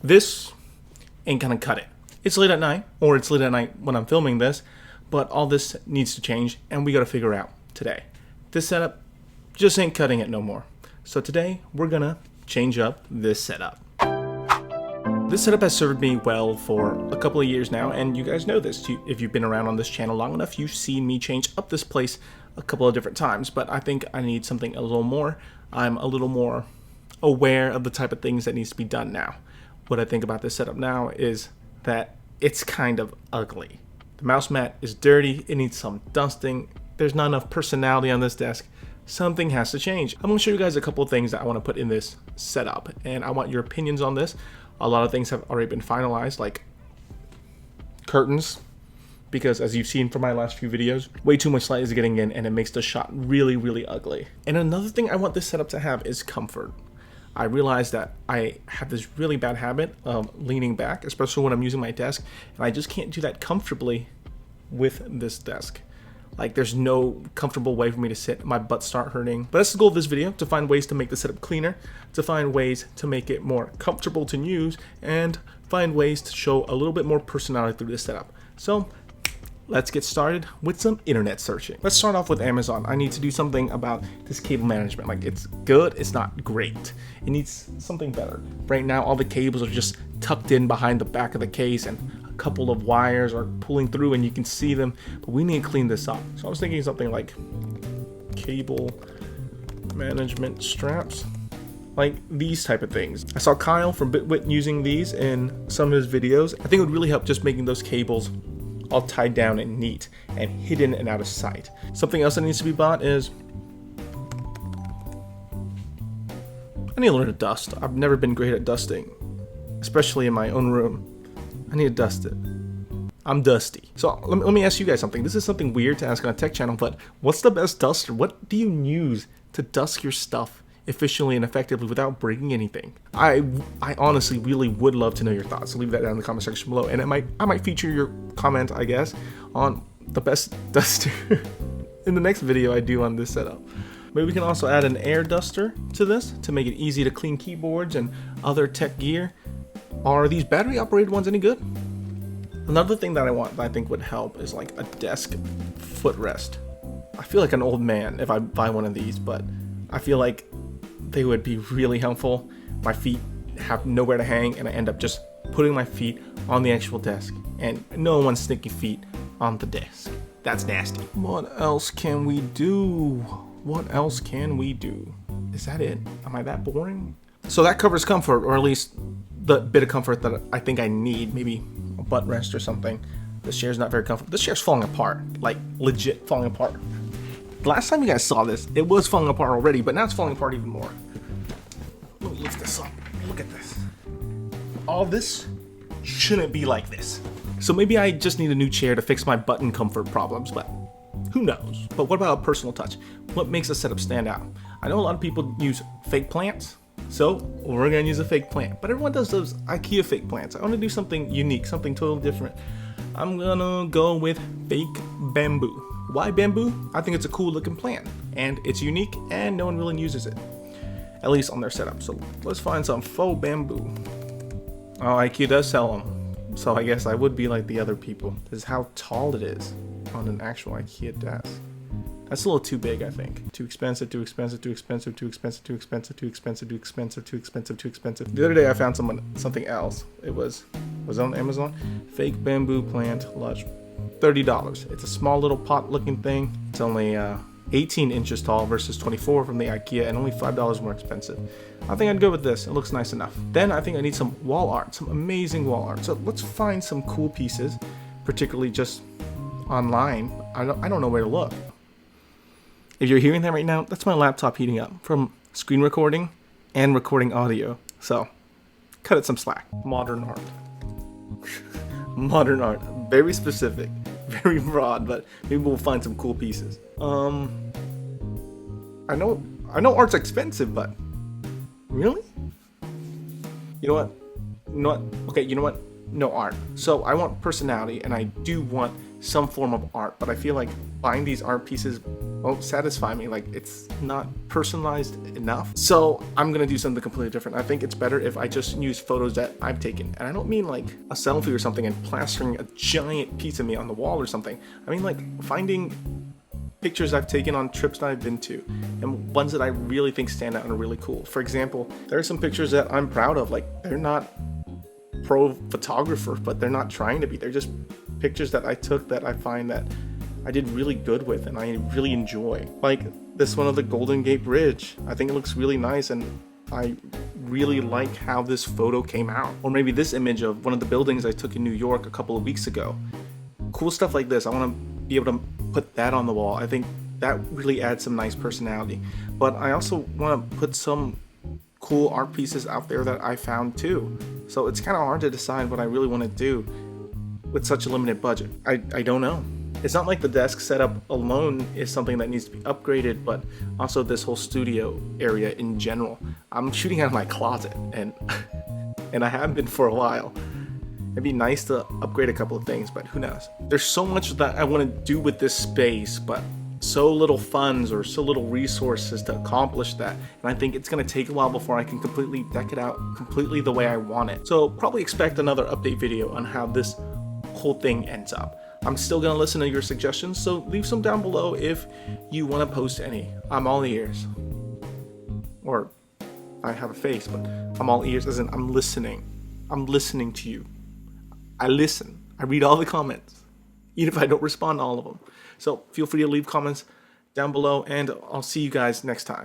This ain't gonna cut it. It's late at night, or it's late at night when I'm filming this, but all this needs to change, and we gotta figure out today. This setup just ain't cutting it no more. So today, we're gonna change up this setup. This setup has served me well for a couple of years now, and you guys know this. If you've been around on this channel long enough, you've seen me change up this place a couple of different times, but I think I need something a little more. I'm a little more aware of the type of things that needs to be done now. What I think about this setup now is that it's kind of ugly. The mouse mat is dirty, it needs some dusting, there's not enough personality on this desk. Something has to change. I'm going to show you guys a couple of things that I want to put in this setup, and I want your opinions on this. A lot of things have already been finalized, like curtains, because as you've seen from my last few videos, way too much light is getting in and it makes the shot really, really ugly. And another thing I want this setup to have is comfort. I realized that I have this really bad habit of leaning back, especially when I'm using my desk, and I just can't do that comfortably with this desk. Like, there's no comfortable way for me to sit. My butt start hurting. But that's the goal of this video, to find ways to make the setup cleaner, to find ways to make it more comfortable to use, and find ways to show a little bit more personality through this setup. So let's get started with some internet searching. Let's start off with Amazon. I need to do something about this cable management. Like, it's good, it's not great. It needs something better. Right now, all the cables are just tucked in behind the back of the case, and a couple of wires are pulling through and you can see them, but we need to clean this up. So I was thinking something like cable management straps, like these type of things. I saw Kyle from Bitwit using these in some of his videos. I think it would really help just making those cables all tied down and neat and hidden and out of sight. Something else that needs to be bought is I need to learn to dust. I've never been great at dusting, especially in my own room. I need to dust it. I'm dusty. So let me ask you guys something. This is something weird to ask on a tech channel, but what's the best duster? What do you use to dust your stuff efficiently and effectively without breaking anything? I honestly really would love to know your thoughts. So leave that down in the comment section below, and I might feature your comment, I guess, on the best duster in the next video I do on this setup. Maybe we can also add an air duster to this to make it easy to clean keyboards and other tech gear. Are these battery operated ones any good? Another thing that I want that I think would help is like a desk footrest. I feel like an old man if I buy one of these, but I feel like they would be really helpful. My feet have nowhere to hang, and I end up just putting my feet on the actual desk, and no one's sneaky feet on the desk. That's nasty. What else can we do? What else can we do? Is that it? Am I that boring? So that covers comfort, or at least the bit of comfort that I think I need. Maybe a butt rest or something. This chair's not very comfortable. This chair's falling apart, like legit falling apart. Last time you guys saw this, it was falling apart already, but now it's falling apart even more. Let me lift this up. Look at this. All this shouldn't be like this. So maybe I just need a new chair to fix my button comfort problems, but who knows? But what about a personal touch? What makes a setup stand out? I know a lot of people use fake plants, so we're gonna use a fake plant. But everyone does those IKEA fake plants. I wanna do something unique, something totally different. I'm gonna go with fake bamboo. Why bamboo? I think it's a cool looking plant, and it's unique, and no one really uses it, at least on their setup. So let's find some faux bamboo. Oh, IKEA does sell them, so I guess I would be like the other people. This is how tall it is on an actual IKEA desk. That's a little too big, I think. Too expensive, too expensive, too expensive, too expensive, too expensive, too expensive, too expensive, too expensive, too expensive. The other day I found something else. It was on Amazon. Fake bamboo plant, Lush. $30. It's a small little pot looking thing. It's only 18 inches tall versus 24 from the IKEA, and only $5 more expensive. I think I'd go with this. It looks nice enough. Then I think I need some wall art, some amazing wall art. So let's find some cool pieces, particularly just online. I don't know where to look. If you're hearing that right now, that's my laptop heating up from screen recording and recording audio. So cut it some slack. Modern art. Modern art. Very specific, very broad, but maybe we'll find some cool pieces. I know art's expensive, but really? You know what? Okay, you know what? No art. So I want personality, and I do want some form of art, but I feel like buying these art pieces won't satisfy me. Like, it's not personalized enough. So I'm gonna do something completely different. I think it's better if I just use photos that I've taken. And I don't mean like a selfie or something and plastering a giant piece of me on the wall or something. I mean like finding pictures I've taken on trips that I've been to and ones that I really think stand out and are really cool. For example, there are some pictures that I'm proud of. Like, they're not pro photographer, but they're not trying to be. They're just pictures that I took that I find that I did really good with and I really enjoy. Like this one of the Golden Gate Bridge. I think it looks really nice and I really like how this photo came out. Or maybe this image of one of the buildings I took in New York a couple of weeks ago. Cool stuff like this. I want to be able to put that on the wall. I think that really adds some nice personality. But I also want to put some cool art pieces out there that I found too. So it's kind of hard to decide what I really want to do with such a limited budget. I don't know. It's not like the desk setup alone is something that needs to be upgraded, but also this whole studio area in general. I'm shooting out of my closet and and I have been for a while. It'd be nice to upgrade a couple of things, but who knows? There's so much that I want to do with this space, but so little funds or so little resources to accomplish that. And I think it's going to take a while before I can completely deck it out completely the way I want it. So probably expect another update video on how this whole thing ends up. I'm still going to listen to your suggestions, so leave some down below if you want to post any. I'm all ears. Or I have a face, but I'm all ears as in I'm listening. I'm listening to you. I listen. I read all the comments, even if I don't respond to all of them. So feel free to leave comments down below, and I'll see you guys next time.